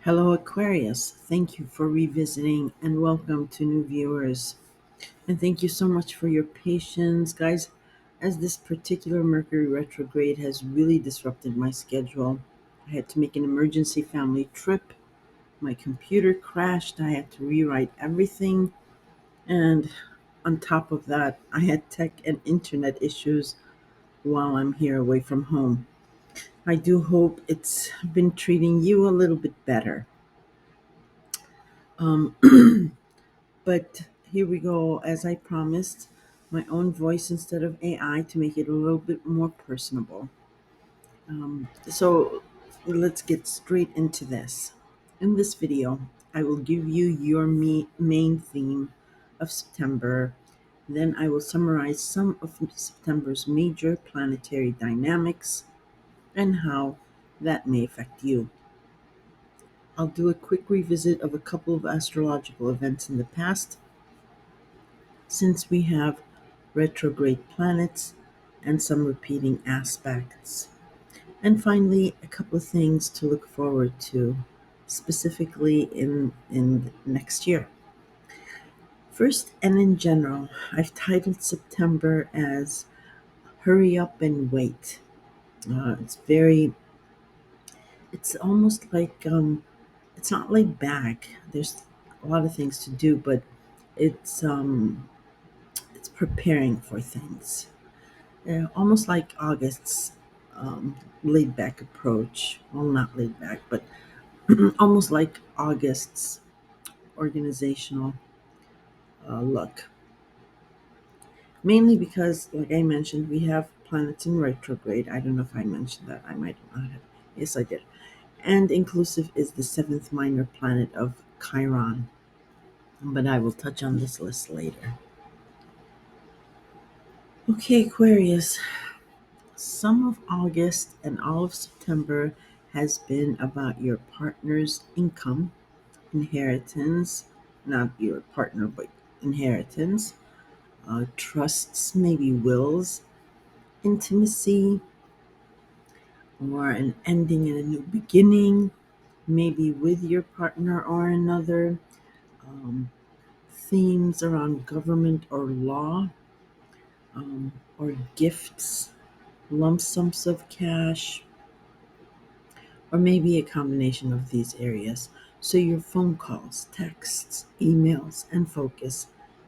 Hello, Aquarius. Thank you for revisiting and welcome to new viewers. And thank you so much for your patience, guys, as this particular Mercury retrograde has really disrupted my schedule. I had to make an emergency family trip. My computer crashed. I had to rewrite everything. And on top of that, I had tech and internet issues while I'm here away from home. I do hope it's been treating you a little bit better. Um, But here we go, as I promised, my own voice instead of AI to make it a little bit more personable. So let's get straight into this. In this video, I will give you your main theme of September. Then I will summarize some of September's major planetary dynamics and how that may affect you. I'll do a quick revisit of a couple of astrological events in the past since we have retrograde planets and some repeating aspects. And finally, a couple of things to look forward to, specifically in next year. First, and in general, I've titled September as Hurry Up and Wait. It's almost like, it's not laid back. There's a lot of things to do, but it's, um, it's preparing for things. Almost like August's laid back approach. Well, not laid back, but almost like August's organizational look. Mainly because, like I mentioned, we have planets in retrograde. I don't know if I mentioned that. I might not have. Yes, I did. And inclusive is the seventh minor planet of Chiron. But I will touch on this list later. Okay, Aquarius. Some of August and all of September has been about your partner's income, inheritance, not your partner, but inheritance, trusts, maybe wills, intimacy, or an ending and a new beginning, maybe with your partner or another, um, themes around government or law, or gifts, lump sums of cash, or maybe a combination of these areas. So your phone calls, texts, emails, and focus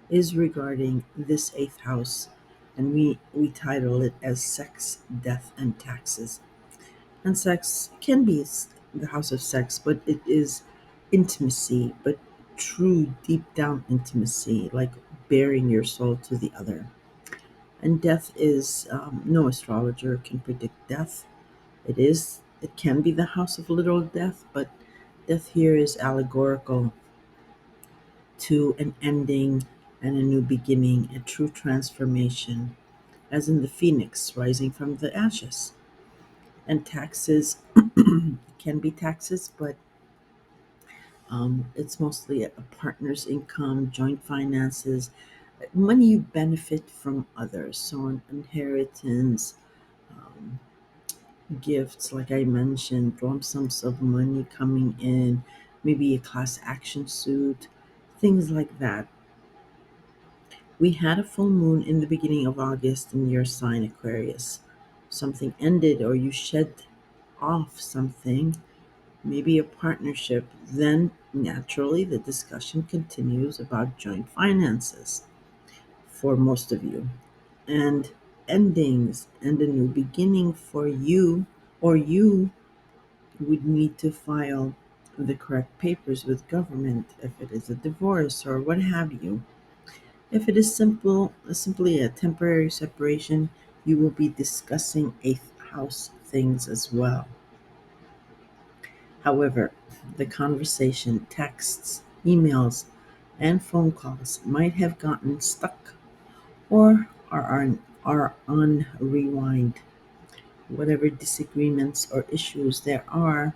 is regarding this eighth house, and we title it as sex, death, and taxes. And sex can be the house of sex, but it is intimacy, but true deep down intimacy, like baring your soul to the other. And death is, no astrologer can predict death. It can be the house of literal death, but death here is allegorical to an ending and a new beginning, a true transformation, as in the phoenix rising from the ashes. And taxes can be taxes, but it's mostly a partner's income, joint finances, money you benefit from others. So, an inheritance, um, gifts, like I mentioned, lump sums of money coming in, maybe a class action suit, things like that. We had a full moon in the beginning of August in your sign, Aquarius. Something ended, or you shed off something, maybe a partnership. Then, naturally, the discussion continues about joint finances for most of you, and endings and a new beginning for you, or you would need to file the correct papers with government if it is a divorce or what have you. If it is simply a temporary separation, you will be discussing eighth house things as well. However, the conversation, texts, emails, and phone calls might have gotten stuck or are on rewind. Whatever disagreements or issues there are,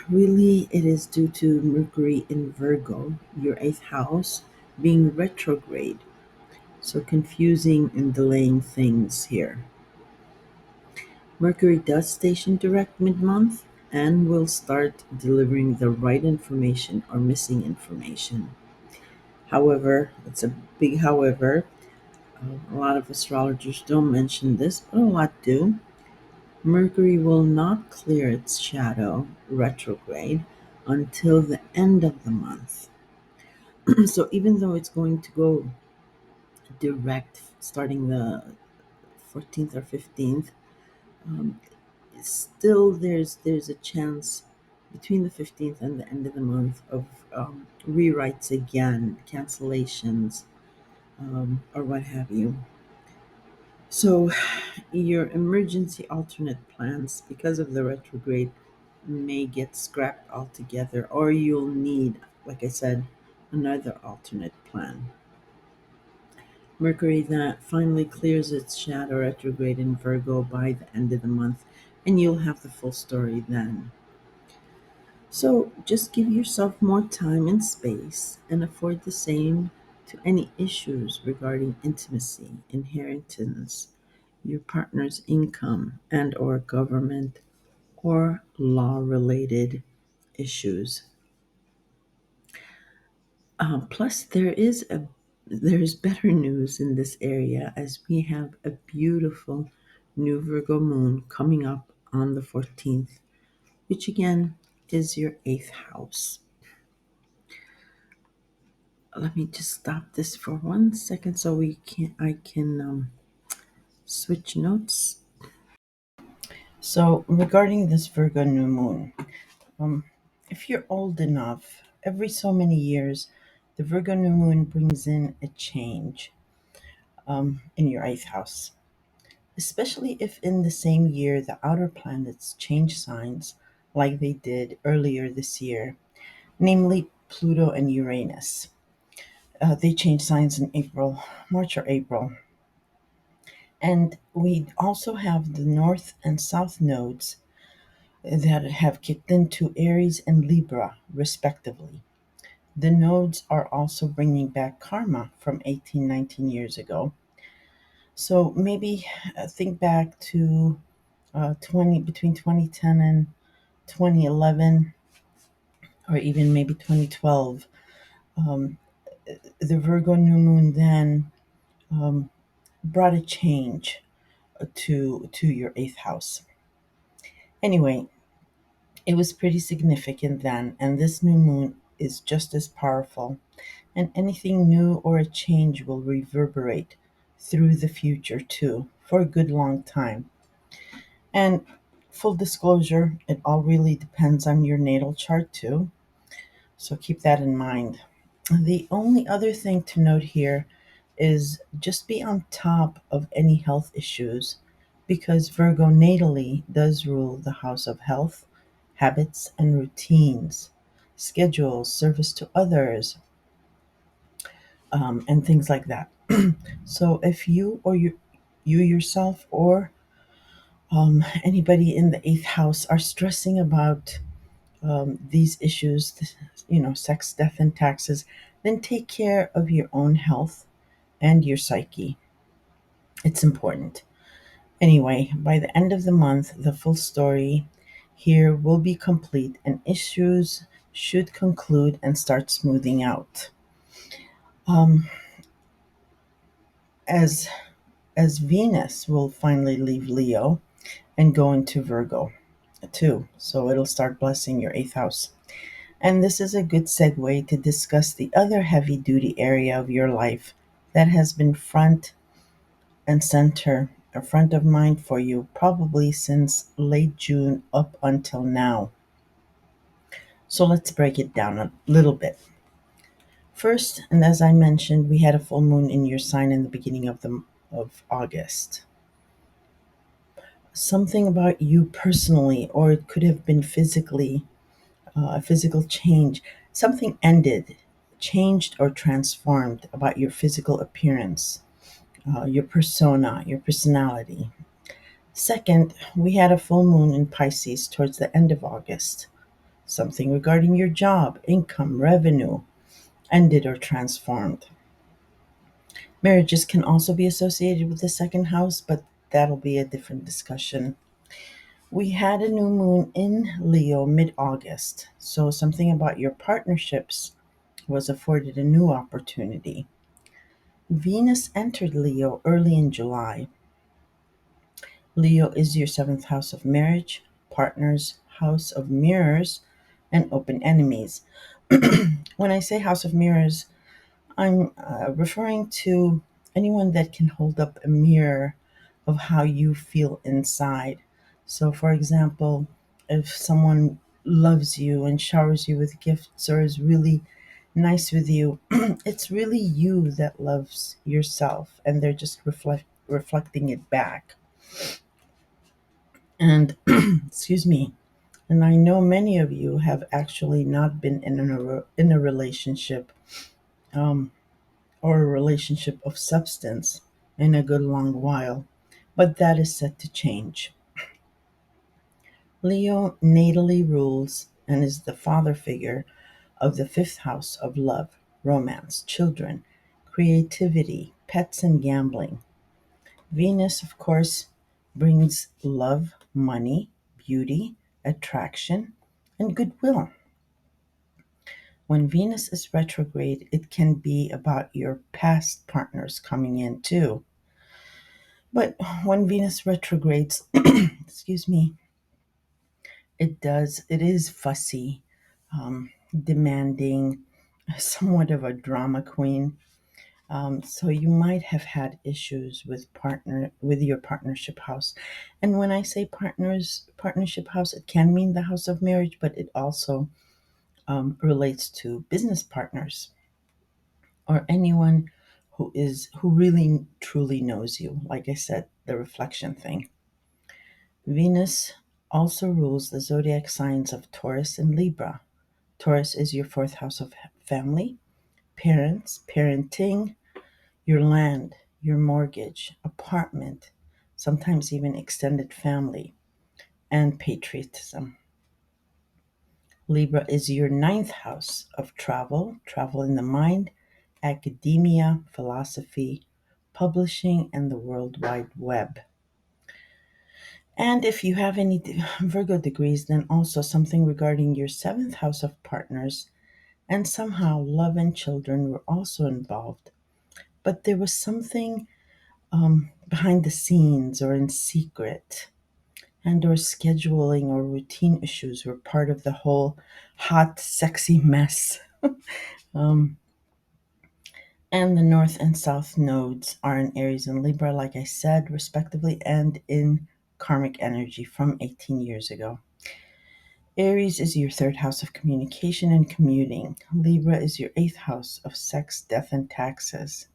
really, it is due to Mercury in Virgo, your eighth house, being retrograde. So confusing and delaying things here. Mercury does station direct mid month, and will start delivering the right information or missing information. However, it's a big however. A lot of astrologers don't mention this, but a lot do. Mercury will not clear its shadow retrograde until the end of the month. So even though it's going to go direct starting the 14th or 15th, um, still there's a chance between the 15th and the end of the month of rewrites again, cancellations, or what have you. So your emergency alternate plans, because of the retrograde, may get scrapped altogether, or you'll need, like I said, another alternate plan. Mercury that finally clears its shadow retrograde in Virgo by the end of the month, and you'll have the full story then. So just give yourself more time and space and afford the same to any issues regarding intimacy, inheritance, your partner's income and or government or law related issues. Plus, there's better news in this area as we have a beautiful new Virgo moon coming up on the 14th, which again is your eighth house. Let me just stop this for 1 second so I can switch notes. So regarding this Virgo new moon, um, if you're old enough, every so many years, the Virgo new moon brings in a change in your eighth house. Especially if in the same year the outer planets change signs like they did earlier this year, namely Pluto and Uranus. They change signs in March or April. And we also have the North and South nodes that have kicked into Aries and Libra, respectively. The nodes are also bringing back karma from 18, 19 years ago. So maybe think back to 20 between 2010 and 2011, or even maybe 2012. Um, the Virgo new moon then um, brought a change to your eighth house. Anyway, it was pretty significant then, and this new moon is just as powerful. And anything new or a change will reverberate through the future too for a good long time. And full disclosure, it all really depends on your natal chart too. So keep that in mind. The only other thing to note here is just be on top of any health issues because Virgo natally does rule the house of health, habits, and routines, schedules, service to others, and things like that. So if you yourself or anybody in the eighth house are stressing about these issues, sex, death, and taxes, then take care of your own health and your psyche. It's important. Anyway, by the end of the month, the full story here will be complete and issues should conclude and start smoothing out. Um, as as Venus will finally leave Leo and go into Virgo too, so it'll start blessing your eighth house. And this is a good segue to discuss the other heavy duty area of your life that has been front and center, or front of mind for you probably since late June up until now. So let's break it down a little bit. First, and as I mentioned, we had a full moon in your sign in the beginning of August. Something about you personally, or it could have been physically, a physical change. Something ended, changed, or transformed about your physical appearance, your persona, your personality. Second, we had a full moon in Pisces towards the end of August. Something regarding your job, income, revenue ended or transformed. Marriages can also be associated with the second house, but that'll be a different discussion. We had a new moon in Leo mid August, so something about your partnerships was afforded a new opportunity. Venus entered Leo early in July. Leo is your seventh house of marriage, partners, house of mirrors, and open enemies. When I say house of mirrors, I'm referring to anyone that can hold up a mirror of how you feel inside. So, for example, if someone loves you and showers you with gifts or is really nice with you, it's really you that loves yourself, and they're just reflecting it back. And excuse me. And I know many of you have actually not been in a relationship, um, or a relationship of substance in a good long while, but that is set to change. Leo natally rules and is the father figure of the fifth house of love, romance, children, creativity, pets, and gambling. Venus, of course, brings love, money, beauty, attraction, and goodwill. When Venus is retrograde, it can be about your past partners coming in too. But when Venus retrogrades, excuse me, it is fussy, demanding, somewhat of a drama queen. So you might have had issues with your partnership house. And when I say partnership house, it can mean the house of marriage, but it also relates to business partners or anyone who really truly knows you. Like I said, the reflection thing. Venus also rules the zodiac signs of Taurus and Libra. Taurus is your fourth house of family, parents, parenting, your land, your mortgage, apartment, sometimes even extended family, and patriotism. Libra is your ninth house of travel, travel in the mind, academia, philosophy, publishing, and the World Wide Web. And if you have any Virgo degrees, then also something regarding your seventh house of partners, and somehow love and children were also involved. But there was something behind the scenes or in secret, and or scheduling or routine issues were part of the whole hot, sexy mess. Um, and the North and South nodes are in Aries and Libra, like I said, respectively, and in karmic energy from 18 years ago. Aries is your third house of communication and commuting. Libra is your eighth house of sex, death, and taxes.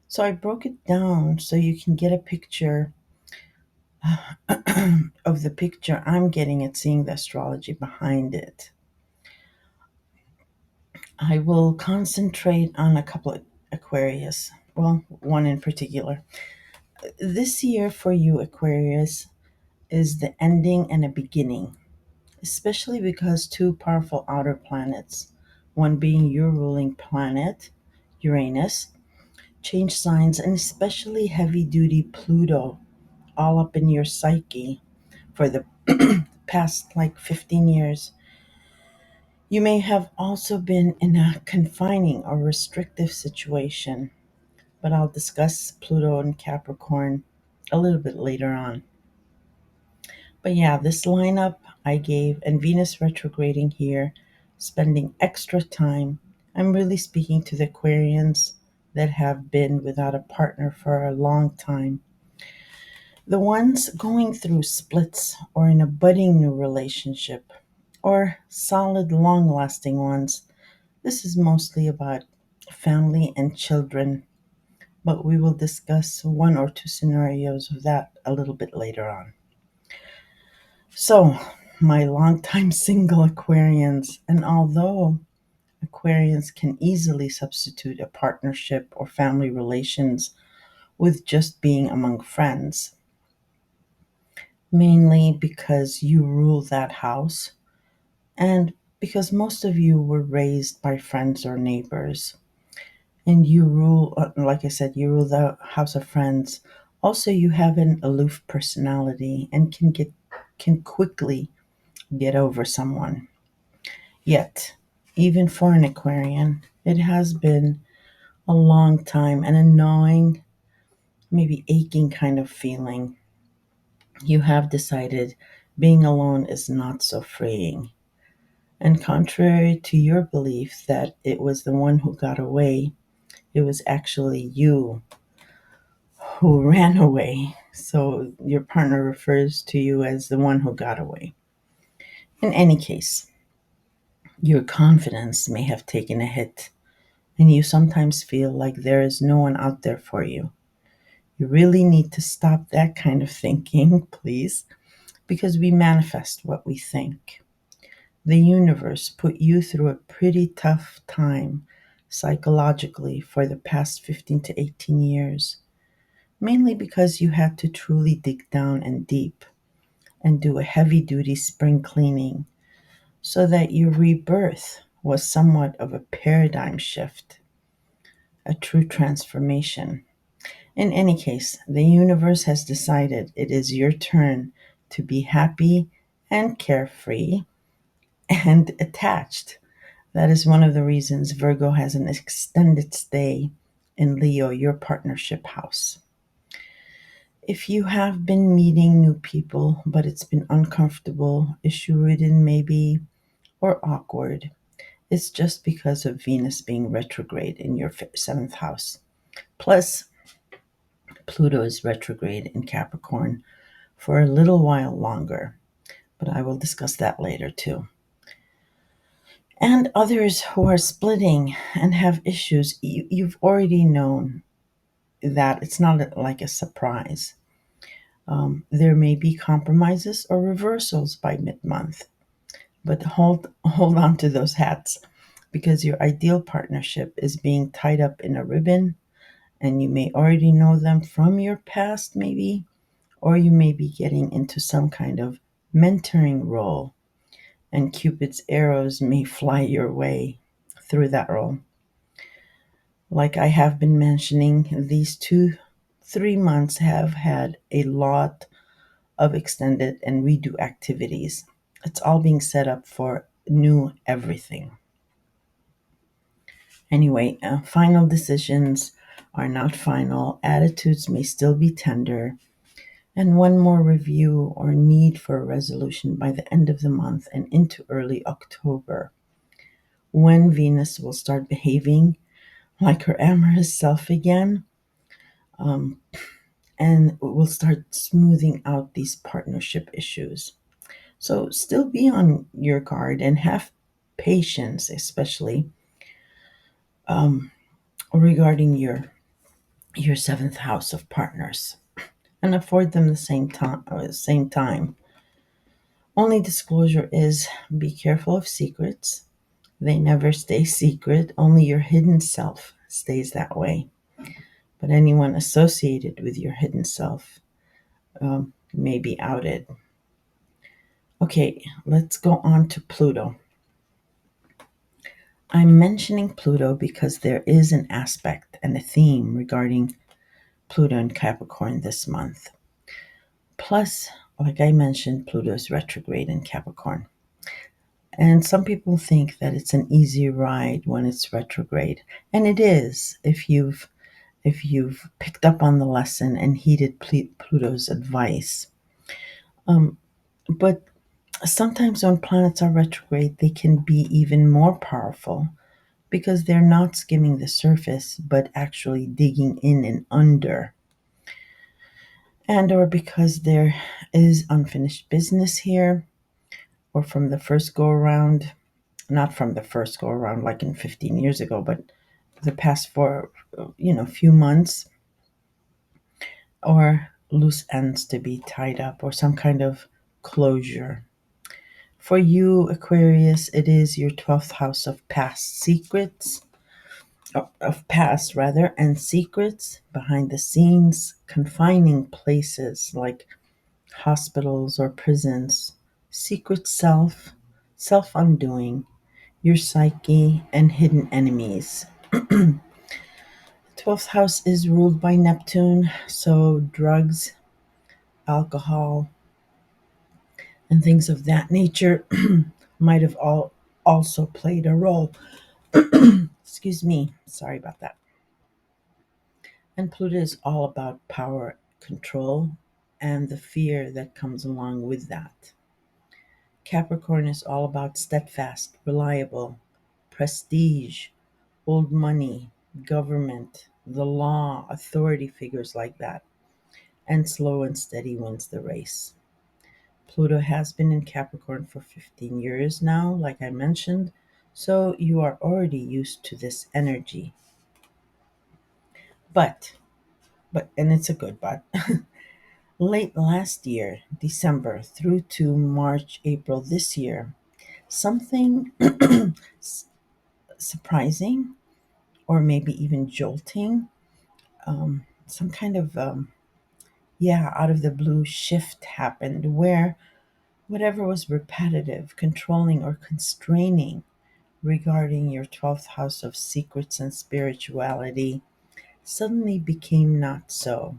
So I broke it down so you can get a picture of the picture I'm getting at seeing the astrology behind it. I will concentrate on a couple of Aquarius, well, one in particular. This year for you, Aquarius, is the ending and a beginning, especially because two powerful outer planets, one being your ruling planet, Uranus, change signs, and especially heavy duty Pluto, all up in your psyche for the past like 15 years. You may have also been in a confining or restrictive situation, but I'll discuss Pluto and Capricorn a little bit later on. But yeah, this lineup I gave, and Venus retrograding here, spending extra time. I'm really speaking to the Aquarians that have been without a partner for a long time. The ones going through splits or in a budding new relationship, or solid, long lasting ones. This is mostly about family and children, but we will discuss one or two scenarios of that a little bit later on. So, my longtime single Aquarians, and although Aquarians can easily substitute a partnership or family relations with just being among friends, mainly because you rule that house and because most of you were raised by friends or neighbors, and you rule, like I said, you rule the house of friends. Also, you have an aloof personality and can get can quickly get over someone. Yet, even for an Aquarian, it has been a long time and a gnawing, maybe aching kind of feeling. You have decided being alone is not so freeing. And contrary to your belief that it was the one who got away, it was actually you who ran away. So your partner refers to you as the one who got away. In any case, your confidence may have taken a hit, and you sometimes feel like there is no one out there for you. You really need to stop that kind of thinking, please, because we manifest what we think. The universe put you through a pretty tough time psychologically for the past 15 to 18 years, mainly because you had to truly dig down and deep and do a heavy duty spring cleaning so that your rebirth was somewhat of a paradigm shift, a true transformation. In any case, the universe has decided it is your turn to be happy and carefree and attached. That is one of the reasons Virgo has an extended stay in Leo, your partnership house. If you have been meeting new people, but it's been uncomfortable, issue ridden maybe, or awkward, it's just because of Venus being retrograde in your seventh house. Plus, Pluto is retrograde in Capricorn for a little while longer, but I will discuss that later too. And others who are splitting and have issues, you've already known that it's not like a surprise. There may be compromises or reversals by mid-month, but hold on to those hats because your ideal partnership is being tied up in a ribbon, and you may already know them from your past, maybe, or you may be getting into some kind of mentoring role, and Cupid's arrows may fly your way through that role. Like I have been mentioning, these 3 months have had a lot of extended and redo activities. It's all being set up for new everything. Anyway, final decisions are not final. Attitudes may still be tender. And one more review or need for a resolution by the end of the month and into early October, when Venus will start behaving like her amorous self again, um, and will start smoothing out these partnership issues. So still be on your guard and have patience, especially um, regarding your seventh house of partners, and afford them the same time. Only disclosure is be careful of secrets. They never stay secret. Only your hidden self stays that way. But anyone associated with your hidden self may be outed. Okay, let's go on to Pluto. I'm mentioning Pluto because there is an aspect and a theme regarding Pluto and Capricorn this month. Plus, like I mentioned, Pluto is retrograde in Capricorn. And some people think that it's an easy ride when it's retrograde. And it is if you've picked up on the lesson and heeded Pluto's advice. But sometimes when planets are retrograde, they can be even more powerful because they're not skimming the surface, but actually digging in and under. And or because there is unfinished business here, or from the first go around, not from the first go around like in 15 years ago, but the past few months, or loose ends to be tied up, or some kind of closure. For you, Aquarius, it is your 12th house of past secrets, of past rather, and secrets behind the scenes, confining places like hospitals or prisons, secret self undoing, your psyche, and hidden enemies. 12th house is ruled by Neptune, so drugs, alcohol, and things of that nature might have all also played a role. Excuse me, sorry about that. And Pluto is all about power, control, and the fear that comes along with that. Capricorn is all about steadfast, reliable, prestige, old money, government, the law, authority figures like that, and slow and steady wins the race. Pluto has been in Capricorn for 15 years now, like I mentioned, so you are already used to this energy. But, and it's a good but, late last year, December, through to March, April this year, something surprising or maybe even jolting, some kind of, out of the blue shift happened where whatever was repetitive, controlling, or constraining regarding your 12th house of secrets and spirituality suddenly became not so.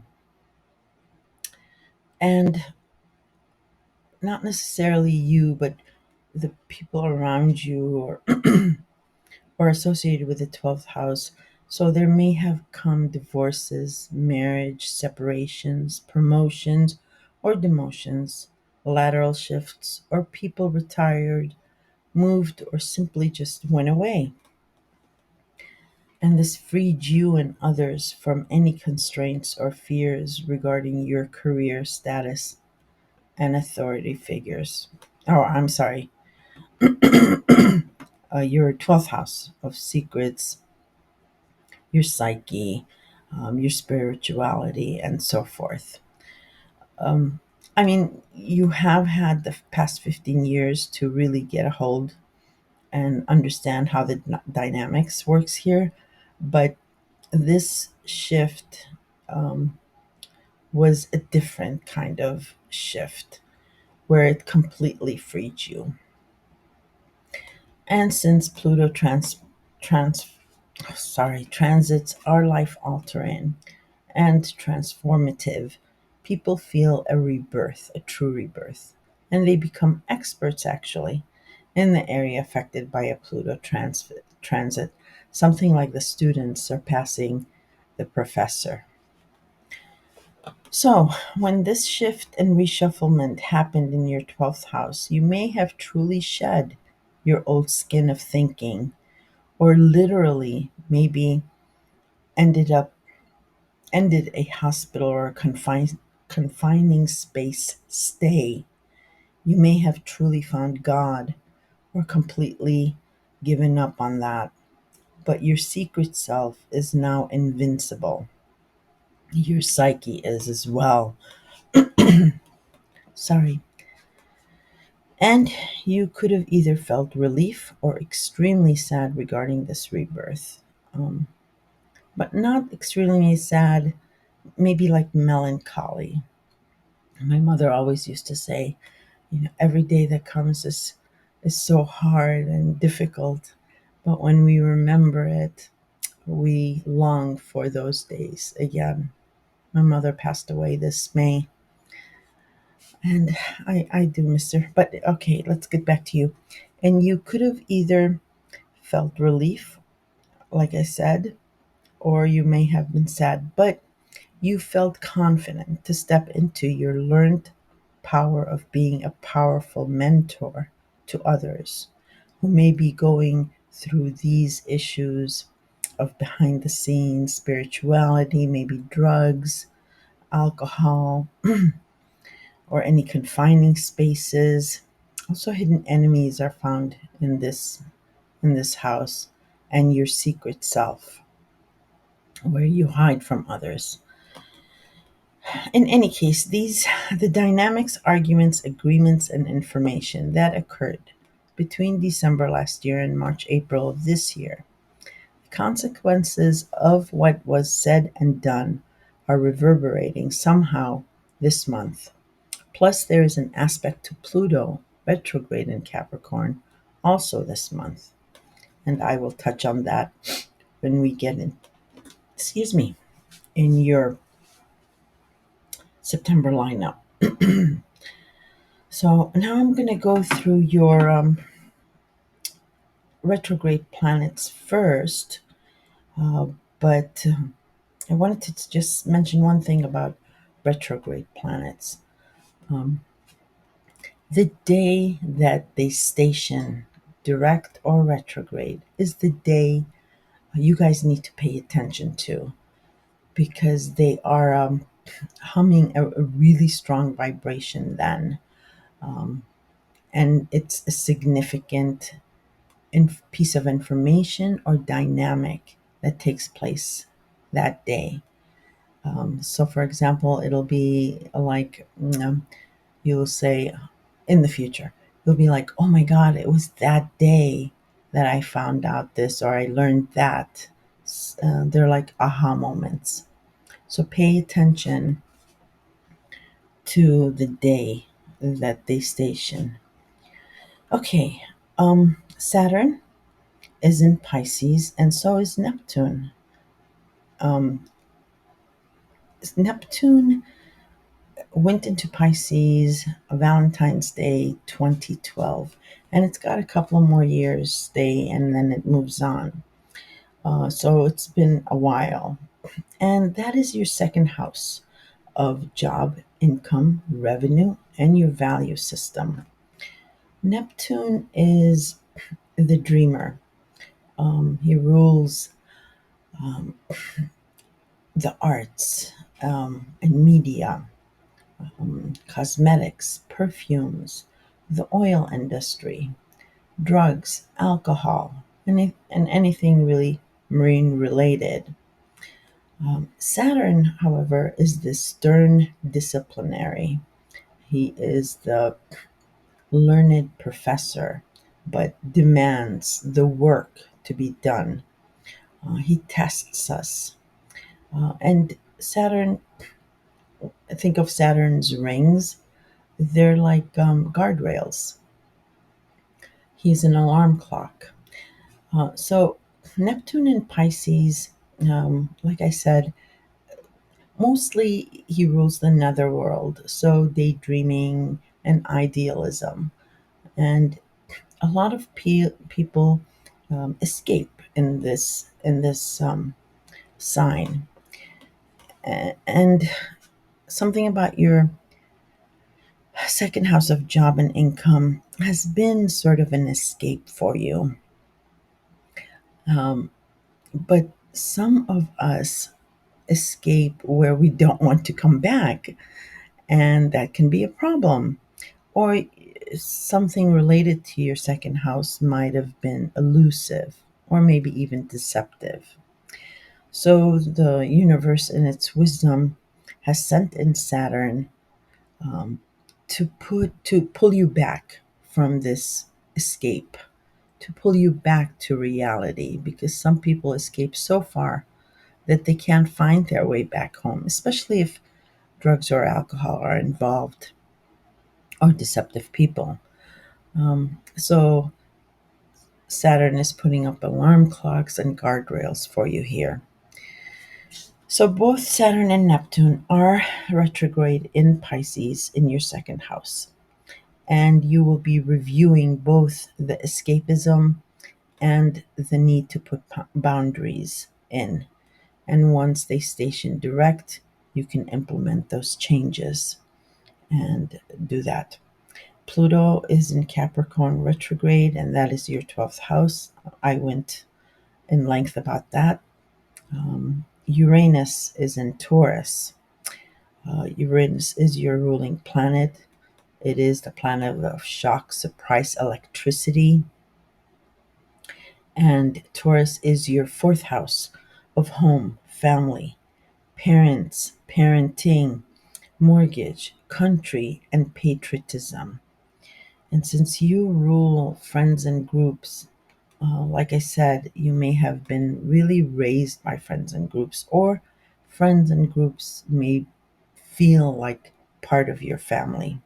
And not necessarily you, but the people around you or associated with the 12th house. So there may have come divorces, marriage, separations, promotions, or demotions, lateral shifts, or people retired, moved, or simply just went away. And this freed you and others from any constraints or fears regarding your career status and authority figures. Oh, I'm sorry, your 12th house of secrets, your psyche, your spirituality, and so forth. Um, I mean, you have had the past 15 years to really get a hold and understand how the dynamics works here, but this shift um, was a different kind of shift where it completely freed you. And since Pluto transits are life altering and transformative, people feel a rebirth, a true rebirth, and they become experts actually in the area affected by a Pluto transit, something like the student surpassing the professor. So, when this shift and reshufflement happened in your 12th house, you may have truly shed your old skin of thinking, or literally maybe ended up ended a hospital or a confining space stay. You may have truly found God or completely given up on that, but your secret self is now invincible. Your psyche is as well. Sorry. And you could have either felt relief or extremely sad regarding this rebirth. Um, but not extremely sad, maybe like melancholy. My mother always used to say, every day that comes is so hard and difficult, but when we remember it, we long for those days again. My mother passed away this May, and I do miss her. But okay, let's get back to you. And you could have either felt relief, like I said, or you may have been sad, but you felt confident to step into your learned power of being a powerful mentor to others who may be going through these issues of behind the scenes spirituality, maybe drugs, alcohol, or any confining spaces. Also, hidden enemies are found in this house, and your secret self, where you hide from others. In any case, these the dynamics, arguments, agreements, and information that occurred between December last year and March, April of this year. The consequences of what was said and done are reverberating somehow this month. Plus, there is an aspect to Pluto retrograde in Capricorn also this month, and I will touch on that when we get in. Excuse me, in your September lineup. So now I'm going to go through your retrograde planets first, uh, but I wanted to just mention one thing about retrograde planets. Um, the day that they station direct or retrograde is the day you guys need to pay attention to, because they are humming a really strong vibration then. Um, and it's a significant piece of information or dynamic that takes place that day. So, for example, it'll be like you'll say in the future, you'll be like, oh my God, it was that day that I found out this or I learned that. They're like aha moments. So, pay attention to the day that they station. Okay, Saturn is in Pisces, and so is Neptune. Um, Neptune went into Pisces Valentine's Day 2012, and it's got a couple more years stay, and then it moves on. So it's been a while, and that is your second house of job, income, revenue, and your value system. Neptune is the dreamer. He rules um, the arts and media, cosmetics, perfumes, the oil industry, drugs, alcohol, and anything really marine related. Saturn, however, is the stern disciplinary. He is the learned professor, but demands the work to be done. He tests us. And Saturn, think of Saturn's rings, they're like guardrails. He's an alarm clock. So Neptune in Pisces, like I said, mostly he rules the netherworld. So daydreaming and idealism, and a lot of people escape in this sign. And something about your second house of job and income has been sort of an escape for you. Um, but some of us escape where we don't want to come back, and that can be a problem. Or something related to your second house might have been elusive or maybe even deceptive. So the universe, in its wisdom, has sent in Saturn um, to pull you back from this escape, to pull you back to reality, because some people escape so far that they can't find their way back home, especially if drugs or alcohol are involved, or deceptive people. So Saturn is putting up alarm clocks and guardrails for you here. So both Saturn and Neptune are retrograde in Pisces in your second house. And you will be reviewing both the escapism and the need to put boundaries in. And once they station direct, you can implement those changes and do that. Pluto is in Capricorn retrograde, and that is your 12th house. I went in length about that. Uranus is in Taurus. Uranus is your ruling planet. It is the planet of shock, surprise, electricity. And Taurus is your fourth house of home, family, parents, parenting, mortgage, country, and patriotism. And since you rule friends and groups, like I said, you may have been really raised by friends and groups, or friends and groups may feel like part of your family.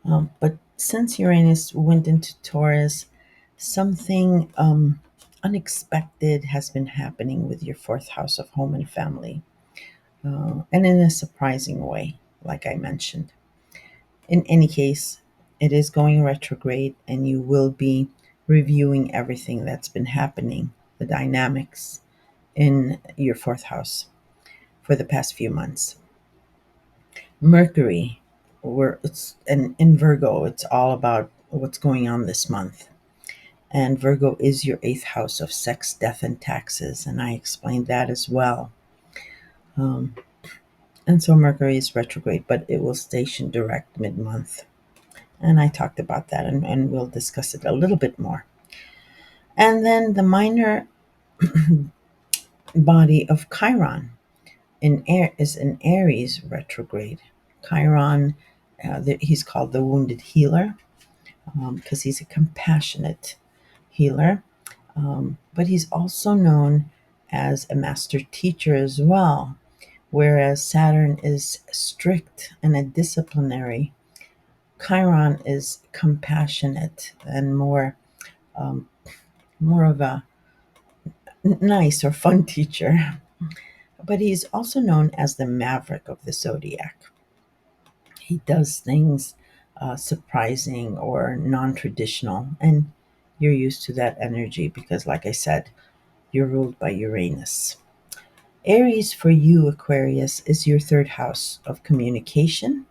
But since Uranus went into Taurus, something unexpected has been happening with your fourth house of home and family, and in a surprising way, like I mentioned. In any case, it is going retrograde, and you will be reviewing everything that's been happening, the dynamics in your fourth house for the past few months. Mercury, where it's and in Virgo, it's all about what's going on this month. And Virgo is your eighth house of sex, death, and taxes, and I explained that as well. Um, and so Mercury is retrograde, but it will station direct mid-month. And I talked about that, and we'll discuss it a little bit more. And then the minor body of Chiron in air is in Aries retrograde. Chiron, he's called the wounded healer because he's a compassionate healer, but he's also known as a master teacher as well. Whereas Saturn is strict and a disciplinary, Chiron is compassionate and um, more of a nice or fun teacher. But he's also known as the maverick of the zodiac. He does things surprising or non traditional, and you're used to that energy because, like I said, you're ruled by Uranus. Aries for you, Aquarius, is your third house of communication,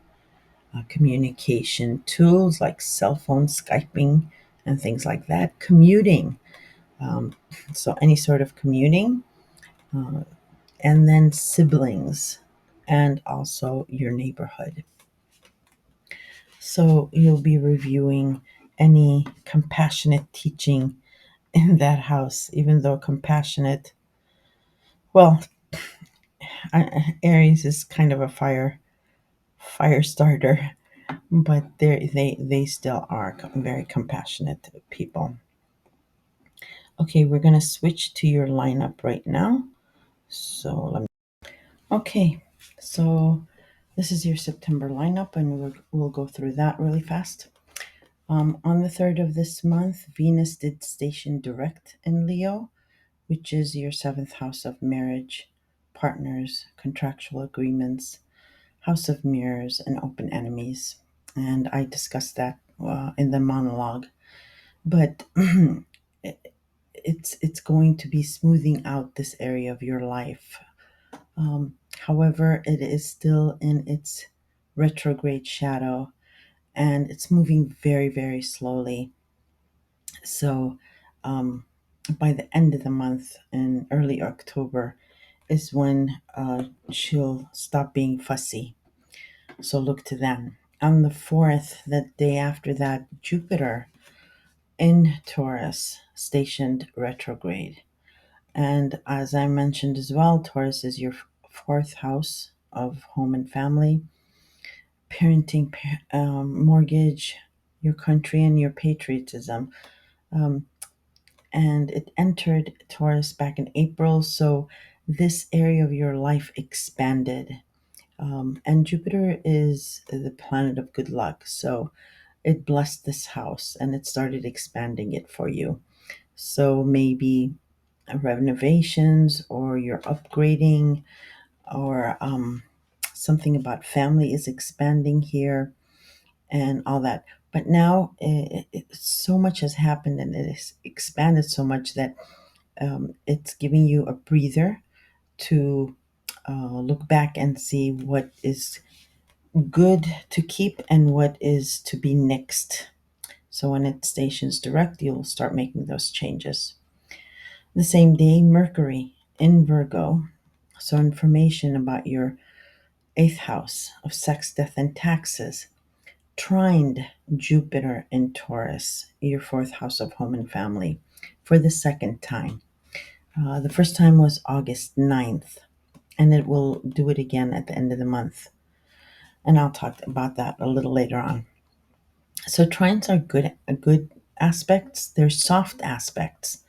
communication tools like cell phone, Skyping, and things like that, commuting. Um, so, any sort of commuting, uh, and then siblings, and also your neighborhood. So you'll be reviewing any compassionate teaching in that house, even though compassionate, well, Aries is kind of a fire starter, but they still are very compassionate people. Okay, we're gonna switch to your lineup right now. So let me. Okay, so this is your September lineup, and we'll go through that really fast. On the 3rd of this month, Venus did station direct in Leo, which is your seventh house of marriage, partners, contractual agreements, house of mirrors, and open enemies. And I discussed that in the monologue. But it's going to be smoothing out this area of your life. However, it is still in its retrograde shadow, and it's moving very, very slowly. So, by the end of the month in early October is when she'll stop being fussy. So, look to them. On the 4th, the day after that, Jupiter in Taurus stationed retrograde. And as I mentioned as well, Taurus is your fourth house of home and family, parenting, mortgage, your country, and your patriotism. Um, and it entered Taurus back in April. So this area of your life expanded. And Jupiter is the planet of good luck. So it blessed this house and it started expanding it for you. So maybe renovations or you're upgrading or something about family is expanding here and all that. But now so much has happened and it has expanded so much that it's giving you a breather to look back and see what is good to keep and what is to be nixed. So when it stations direct, you'll start making those changes. The same day, Mercury in Virgo. So information about your eighth house of sex, death, and taxes trined Jupiter in Taurus, your fourth house of home and family, for the second time. The first time was August 9th, and it will do it again at the end of the month. And I'll talk about that a little later on. So trines are good aspects. They're soft aspects.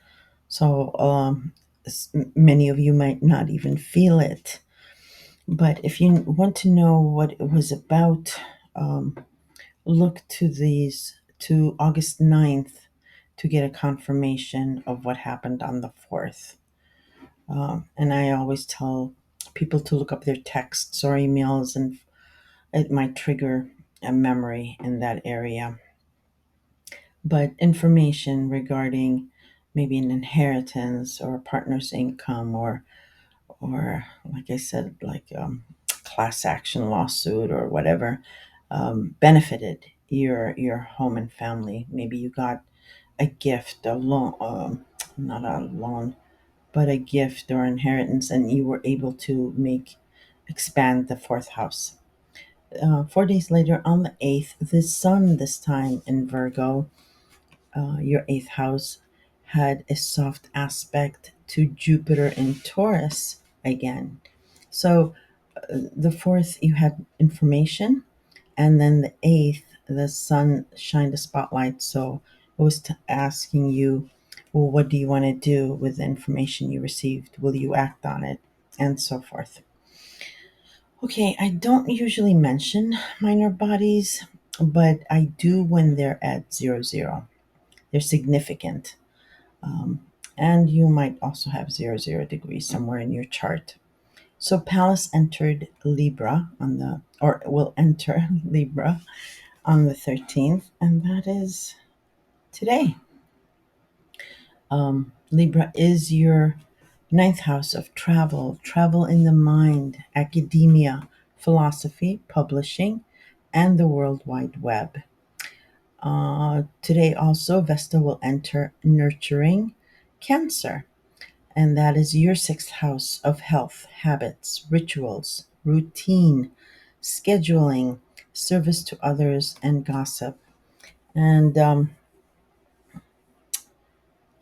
So many of you might not even feel it. But if you want to know what it was about, um, look to August 9th to get a confirmation of what happened on the 4th. And I always tell people to look up their texts or emails, and it might trigger a memory in that area. But information regarding maybe an inheritance or a partner's income, or like I said, like class action lawsuit or whatever, benefited your home and family. Maybe you got a gift, a loan, not a loan, but a gift or inheritance, and you were able to make expand the fourth house. 4 days later, on the 8th, the sun, this time in Virgo, your eighth house, had a soft aspect to Jupiter in Taurus again. So the fourth, you had information, and then the eighth, the sun shined a spotlight. So it was asking you, well, what do you want to do with the information you received? Will you act on it? And so forth. Okay, I don't usually mention minor bodies, but I do when they're at 00. They're significant. Um, and you might also have 00 degrees somewhere in your chart. So Pallas entered Libra on the, or will enter Libra on the 13th, and that is today. Libra is your ninth house of travel, travel in the mind, academia, philosophy, publishing, and the World Wide Web. Today also, Vesta will enter nurturing Cancer, and that is your sixth house of health, habits, rituals, routine, scheduling, service to others, and gossip. And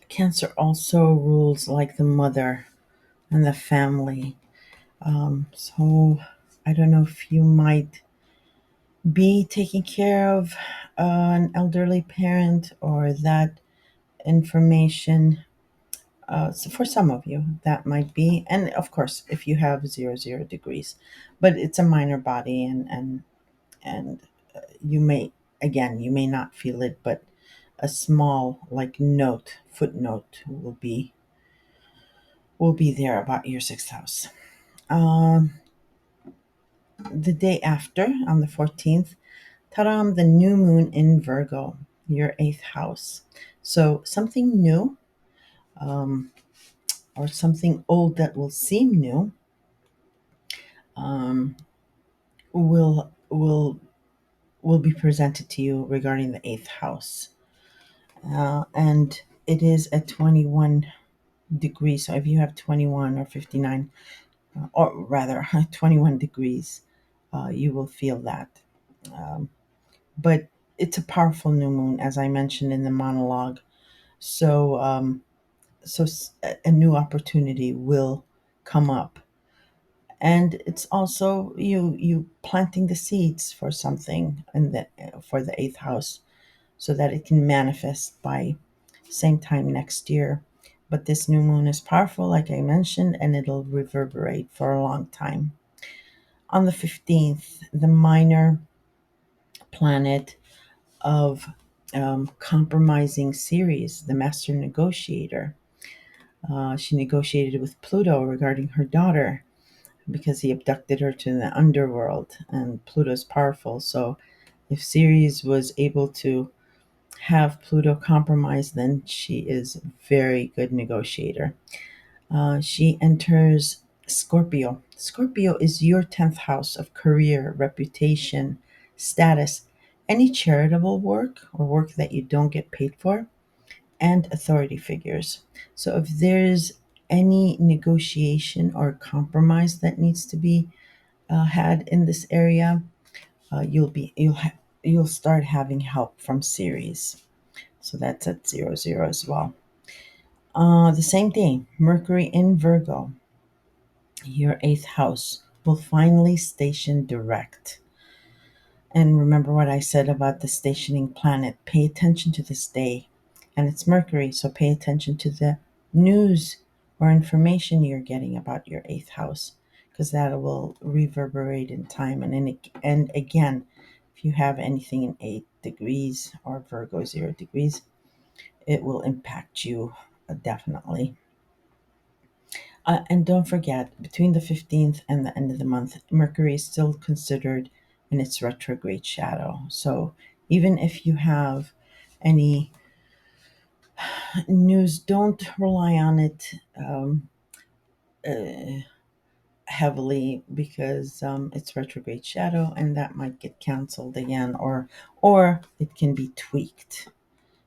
Cancer also rules like the mother and the family. So I don't know if you might be taking care of an elderly parent, or that information. So for some of you, that might be, and of course, if you have 00 degrees, but it's a minor body, and you may, again, you may not feel it, but a small like note, footnote will be there about your sixth house. Um, the day after, on the 14th, Taram, the new moon in Virgo, your eighth house. So something new, um, or something old that will seem new, um, will be presented to you regarding the eighth house, and it is at 21 degrees. So if you have 21 or 59, or rather 21 degrees, you will feel that. Um, but it's a powerful new moon, as I mentioned in the monologue. So, a new opportunity will come up, and it's also you planting the seeds for something in the for the eighth house, so that it can manifest by same time next year. But this new moon is powerful, like I mentioned, and it'll reverberate for a long time. On the 15th, the minor planet of compromising Ceres, the master negotiator, she negotiated with Pluto regarding her daughter because he abducted her to the underworld, and Pluto's powerful. So if Ceres was able to have Pluto compromised, then she is a very good negotiator. She enters Scorpio. Scorpio is your 10th house of career, reputation, status, any charitable work or work that you don't get paid for, and authority figures. So if there's any negotiation or compromise that needs to be had in this area, you'll start having help from Ceres. So that's at 00 as well. The same day, Mercury in Virgo, your eighth house, will finally station direct. And remember what I said about the stationing planet. Pay attention to this day. And it's Mercury, so pay attention to the news or information you're getting about your eighth house, because that will reverberate in time. And again, if you have anything in 8 degrees or Virgo 0 degrees, it will impact you definitely. And don't forget, between the 15th and the end of the month, Mercury is still considered in its retrograde shadow. So even if you have any news, don't rely on it uh, heavily, because it's retrograde shadow and that might get canceled again, or it can be tweaked.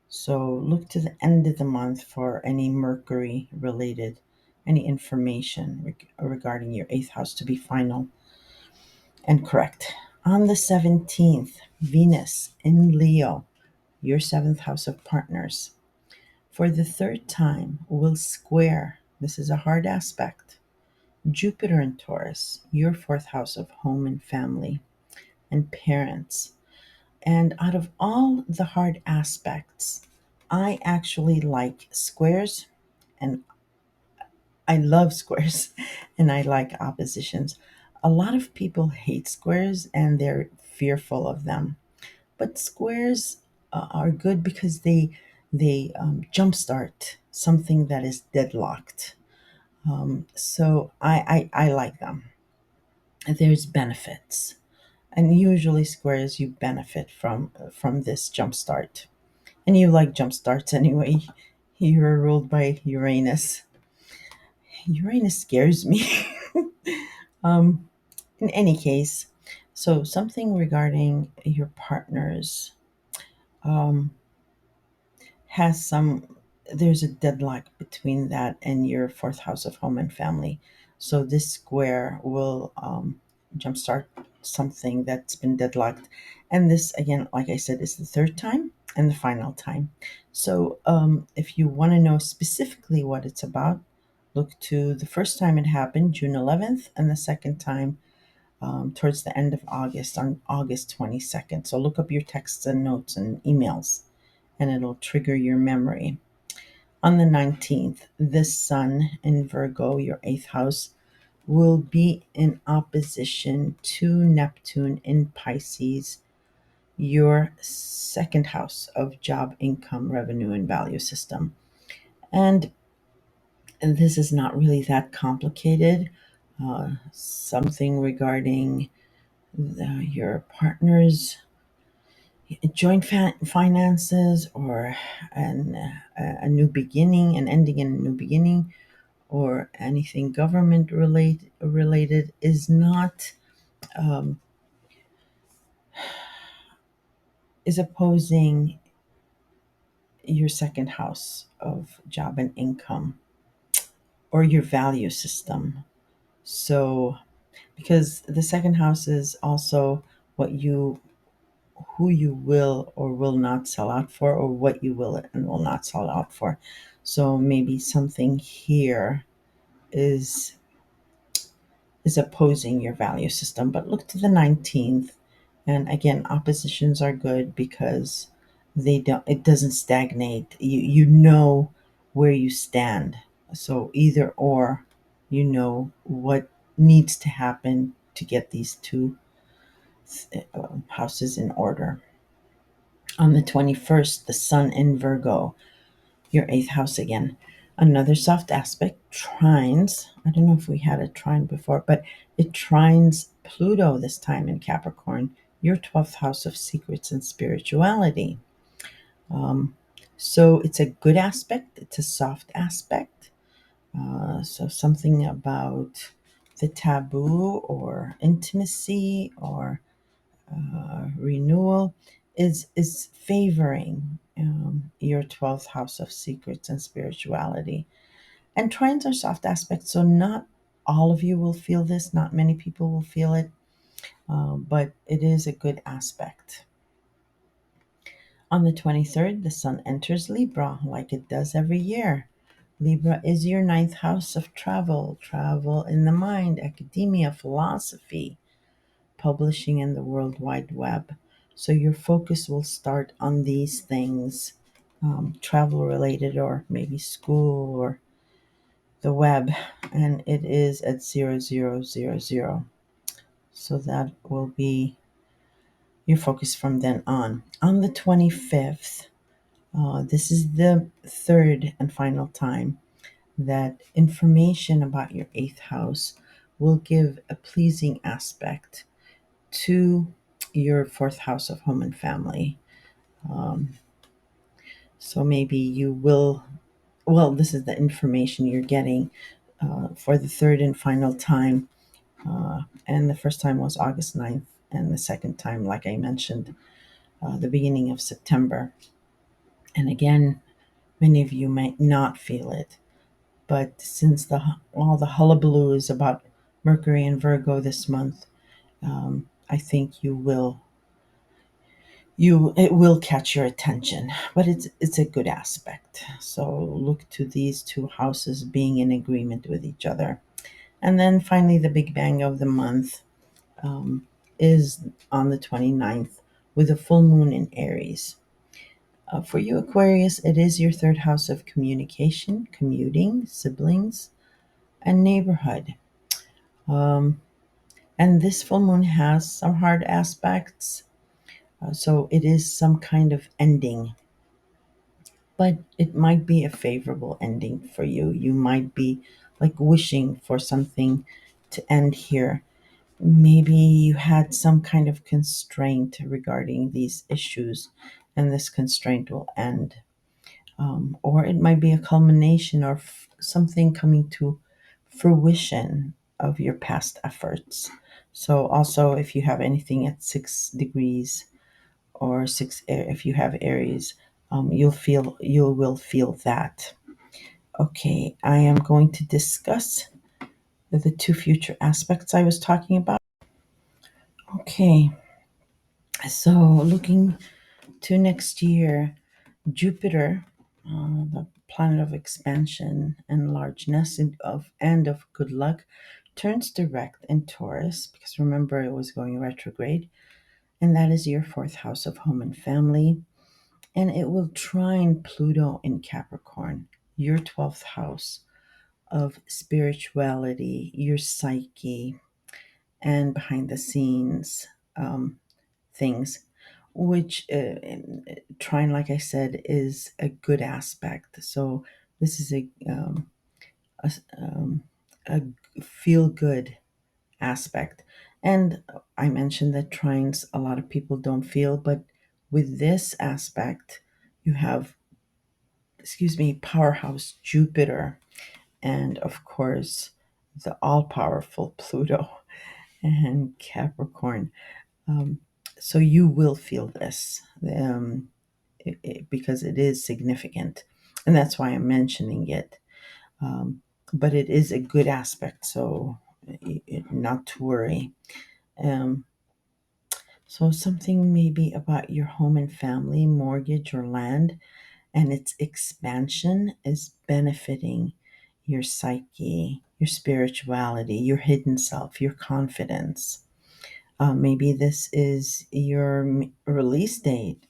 So look to the end of the month for any Mercury related, any information regarding your eighth house to be final and correct. On the 17th, Venus in Leo, your seventh house of partners, for the third time will square, this is a hard aspect, Jupiter in Taurus, your fourth house of home and family and parents. And out of all the hard aspects, I actually like squares, and I love squares and I like oppositions. A lot of people hate squares and they're fearful of them. But squares are good because they jumpstart something that is deadlocked. So I like them. There's benefits, and usually squares you benefit from this jumpstart. And you like jump starts anyway. You're ruled by Uranus. Uranus scares me. um, in any case, so something regarding your partners um, has some, there's a deadlock between that and your fourth house of home and family. So this square will jumpstart something that's been deadlocked. And this, again, like I said, is the third time and the final time. So if you want to know specifically what it's about, look to the first time it happened, June 11th, and the second time towards the end of August, on August 22nd. So look up your texts and notes and emails, and it'll trigger your memory. On the 19th, the Sun in Virgo, your eighth house, will be in opposition to Neptune in Pisces, your second house of job, income, revenue, and value system. And this is not really that complicated. Something regarding your partner's joint finances, or a new beginning, and ending in a new beginning, or anything government related is not um, is opposing your second house of job and income, or your value system. So because the second house is also what you, who you will or will not sell out for, or what you will and will not sell out for. So maybe something here is opposing your value system. But look to the 19th, and again, oppositions are good because they don't, it doesn't stagnate. You know where you stand. So either or, you know what needs to happen to get these two houses in order. On the 21st, the Sun in Virgo, your eighth house again. Another soft aspect, trines. I don't know if we had a trine before, but it trines Pluto this time in Capricorn, your 12th house of secrets and spirituality. Um, so it's a good aspect, it's a soft aspect. So something about the taboo or intimacy or renewal is favoring your 12th house of secrets and spirituality. And trines are soft aspects, so not all of you will feel this, not many people will feel it, but it is a good aspect. On the 23rd, the Sun enters Libra like it does every year. Libra is your ninth house of travel, travel in the mind, academia, philosophy, publishing, and the World Wide Web. So your focus will start on these things, travel related, or maybe school or the web, and it is at 0000. So that will be your focus from then on. On the 25th, this is the third and final time that information about your eighth house will give a pleasing aspect to your fourth house of home and family. Um, so maybe you will, well, this is the information you're getting for the third and final time. And the first time was August 9th, and the second time, like I mentioned, the beginning of September. And again, many of you might not feel it, but since all the hullabaloo is about Mercury and Virgo this month, I think it will catch your attention. But it's a good aspect. So look to these two houses being in agreement with each other. And then finally, the big bang of the month um, is on the 29th with a full moon in Aries. For you, Aquarius, it is your third house of communication, commuting, siblings, and neighborhood. Um, and this full moon has some hard aspects, so it is some kind of ending, but it might be a favorable ending for you. You might be like wishing for something to end here. Maybe you had some kind of constraint regarding these issues, and this constraint will end. Or it might be a culmination or something coming to fruition of your past efforts. So, also, if you have anything at 6 degrees or if you have Aries, you will feel that. Okay, I am going to discuss the two future aspects I was talking about. Okay, so looking to next year, Jupiter, the planet of expansion and largeness and of good luck, turns direct in Taurus, because remember it was going retrograde, and that is your fourth house of home and family, and it will trine Pluto in Capricorn, your 12th house of spirituality, your psyche, and behind the scenes things, which trine, like I said, is a good aspect. So this is a, a feel good aspect. And I mentioned that trines a lot of people don't feel, but with this aspect, you have, excuse me, powerhouse Jupiter, and of course, the all powerful Pluto and Capricorn. Um, so you will feel this. Because it is significant. And that's why I'm mentioning it. Um, but it is a good aspect, so not to worry. Um, so, something maybe about your home and family, mortgage, or land, and its expansion is benefiting your psyche, your spirituality, your hidden self, your confidence. Maybe this is your release date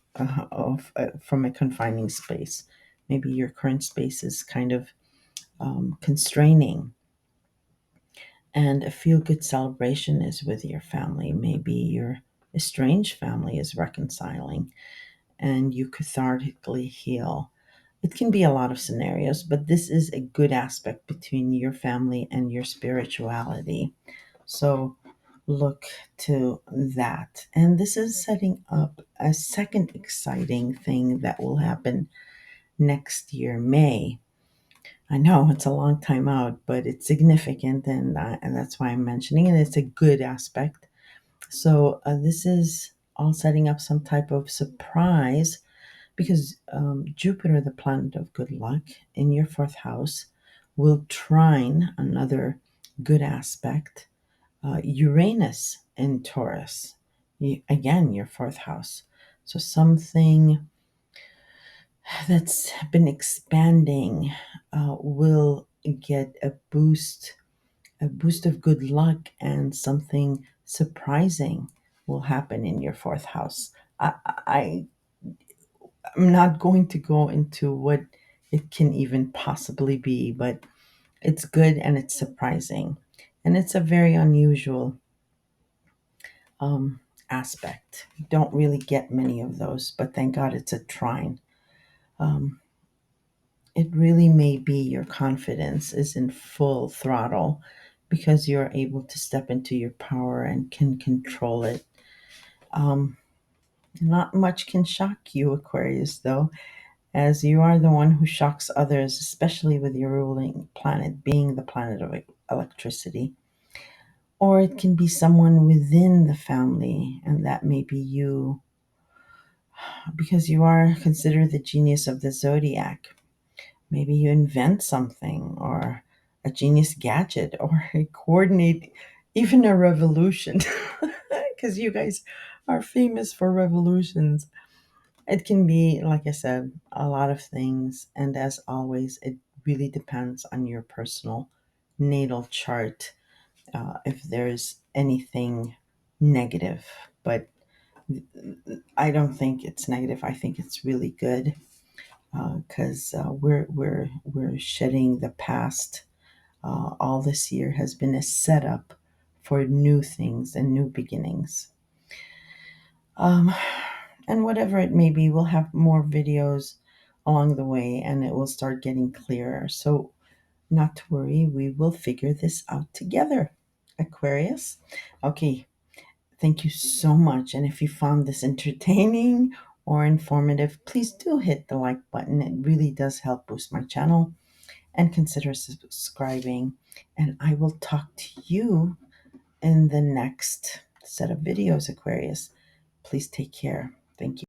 from a confining space. Maybe your current space is kind of constraining, and a feel good celebration is with your family. Maybe your estranged family is reconciling, and you cathartically heal. It can be a lot of scenarios, but this is a good aspect between your family and your spirituality. So look to that. And this is setting up a second exciting thing that will happen next year, May. I know it's a long time out, but it's significant, and that's why I'm mentioning it. It's a good aspect. So this is all setting up some type of surprise, because Jupiter, the planet of good luck, in your fourth house, will trine another good aspect, Uranus in Taurus, again, your fourth house. So something that's been expanding will get a boost of good luck, and something surprising will happen in your fourth house. I'm not going to go into what it can even possibly be, but it's good and it's surprising. And it's a very unusual um, aspect. You don't really get many of those, but thank God it's a trine. Um, it really may be your confidence is in full throttle because you're able to step into your power and can control it. Um, Not much can shock you, Aquarius, though, as you are the one who shocks others, especially with your ruling planet being the planet of electricity. Or it can be someone within the family, and that may be you, because you are considered the genius of the zodiac. Maybe you invent something, or a genius gadget, or coordinate even a revolution, because you guys are famous for revolutions. It can be, like I said, a lot of things. And as always, it really depends on your personal natal chart if there's anything negative. But I don't think it's negative. I think it's really good because we're shedding the past. All this year has been a setup for new things and new beginnings. Um, and whatever it may be, we'll have more videos along the way and it will start getting clearer. So, not to worry, we will figure this out together. Aquarius. Okay, thank you so much. And if you found this entertaining or informative, please do hit the like button. It really does help boost my channel. And consider subscribing. And I will talk to you in the next set of videos, Aquarius. Please take care. Thank you.